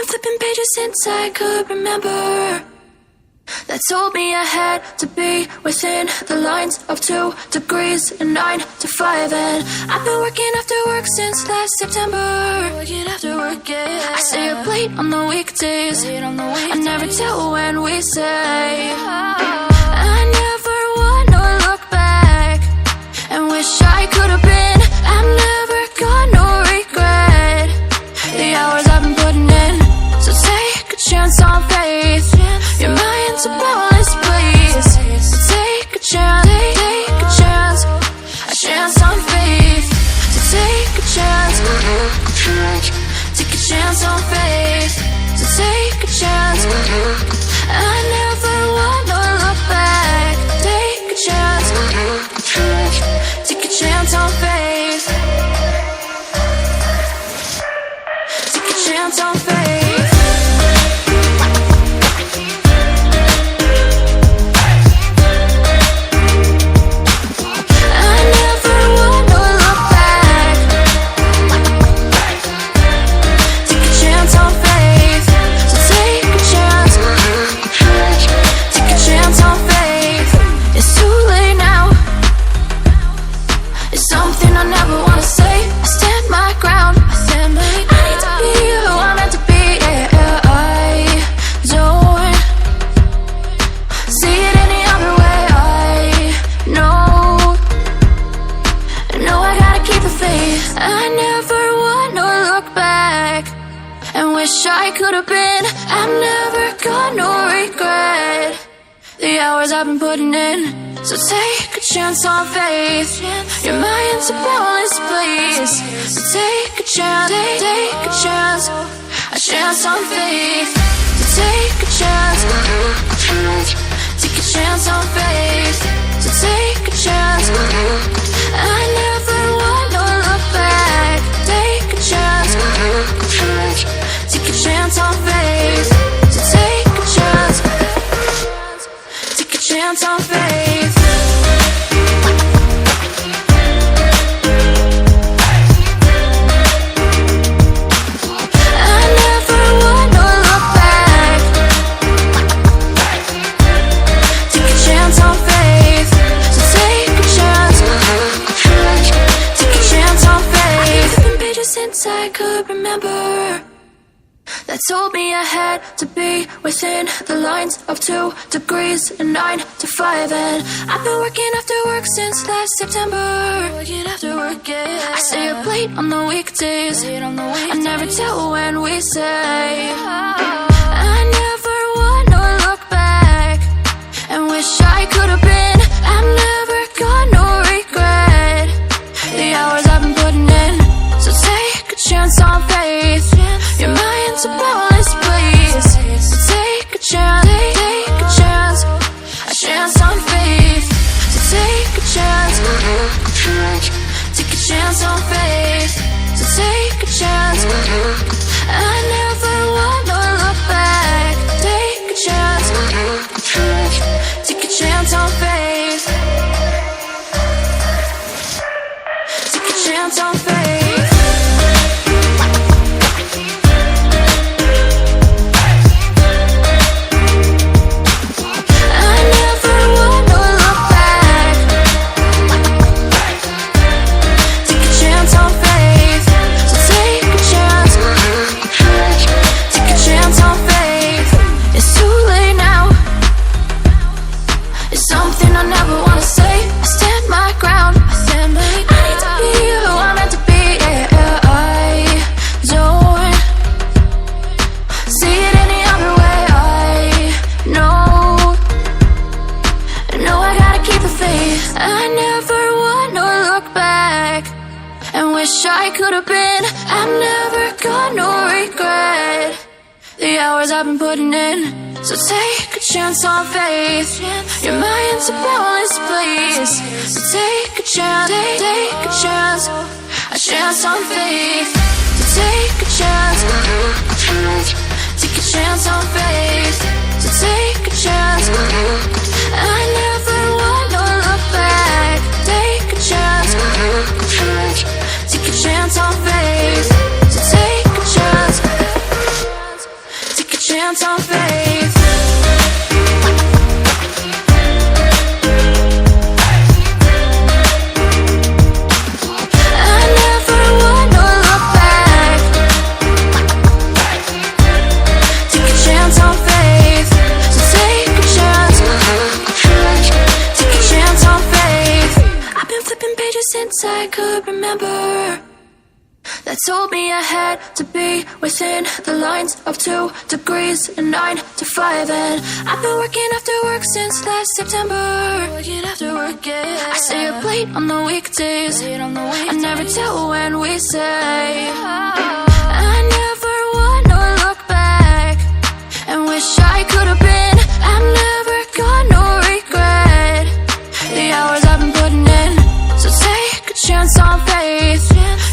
been flipping pages since I could remember, that told me I had to be within the lines of 2 degrees and 9 to 5. And I've been working after work since last September. Working after work, yeah. I stay up late on the weekdays. I never tell when we say. I never wanna look back and wish I could have been. I've never got no regret. The hours I've been putting in, so take a chance on faith. Your mind's a boundless place. So take a chance, take a chance, a chance on faith. So take a chance, take a chance on faith. So take a chance. I never wanna look back. Take a chance, take a chance on faith. Take a chance on faith. I could have been. I've never got no regret. The hours I've been putting in, so take a chance on faith. Your mind's a boundless place. So take a chance, take a chance, a chance on faith. So take a chance, take a chance on faith. So take a chance. I never wanna look back. Take a chance, take a chance on faith. So take a chance, take a chance on faith. I never wanna look back. Take a chance on faith. So take a chance, take a chance on faith. I've been pages since I could remember, that told me I had to be within the lines of 2 degrees and 9 to 5. And I've been working after work since last September. Working after work, yeah. I stay up late on the weekdays. I never tell when we say. I never wanna look back and wish I could have been. I've never got no regret. The hours I've been putting in, so take a chance on faith. Your mind's a boundless place. So take a chance, take a chance, a chance on faith. So take a chance, take a chance on faith. So take a chance. I never wanna look back. Take a chance, take a chance on faith. Take a chance on faith. I could have been. I've never got no regret. The hours I've been putting in, so take a chance on faith. Your mind's a boundless place. So take a chance, take a chance, a chance on faith. So take a chance, take a chance on faith. So take a chance. I never wanna look back. Take a chance, take a chance on faith. So take a chance, chance on faith. I never wanna look back. Take a chance on faith. So take a chance. Take a chance on faith. I've been flipping pages since I could remember. That told me I had to be within the lines of 2 degrees and 9 to 5. And I've been working after work since last September. Working after work, yeah. I stay up late on the weekdays. I never tell when we say. I never wanna look back and wish I could have been. I've never got no regret. The hours I've been putting in. So take a chance on faith.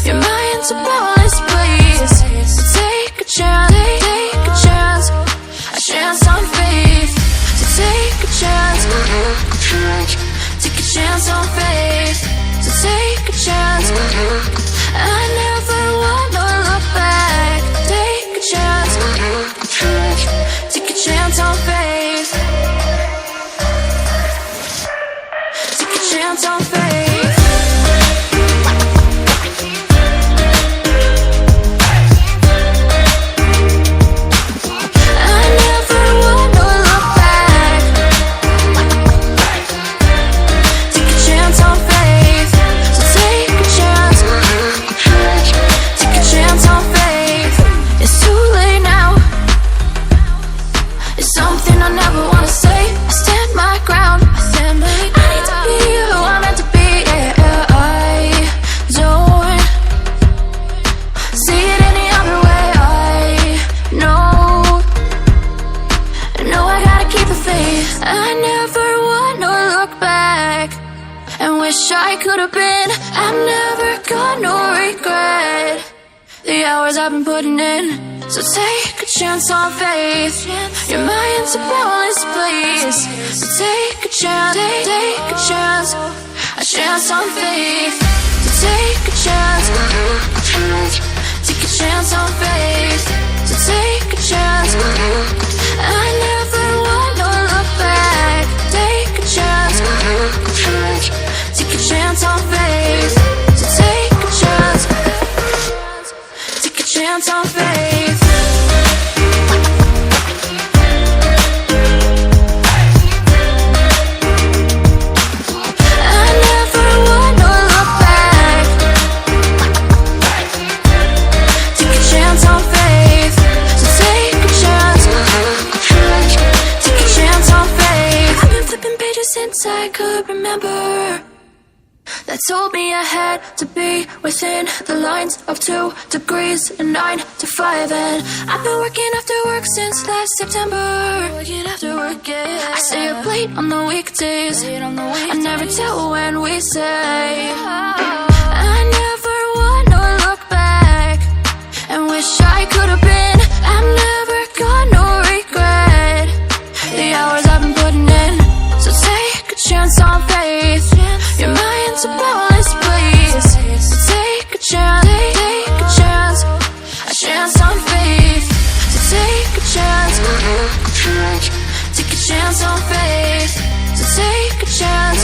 Your mind's a boundless place. So take a chance, take a chance. A chance on faith. So take a chance. Take a chance on faith. So take a chance. I never wanna look back. Take a chance. Take a chance on faith. Take a chance on faith. I never wanna look back and wish I could have been. I've never got no regret. The hours I've been putting in. So take a chance on faith. Your mind's a boundless place. So take a chance, take a chance. A chance on faith. So take a chance. Take a chance on faith. So take a chance. I never wanna look back. Take a chance. Take a chance on faith. So take a chance. Take a chance on faith. I never wanna look back. Take a chance on faith. So take a chance. Take a chance on faith. I've been flipping pages since I could remember. That told me I had to be within the lines of 2 degrees and 9 to 5. And I've been working after work since last September. Working after work, yeah. I stay up late on the weekdays. I never tell when we say. I never wanna look back and wish I could have been. I've never got no regret. The hours I've been putting in. So take a chance on faith. Your mind's a boundless place. So take a chance, take a chance. A chance on faith. So take a chance. Take a chance on faith. So take a chance.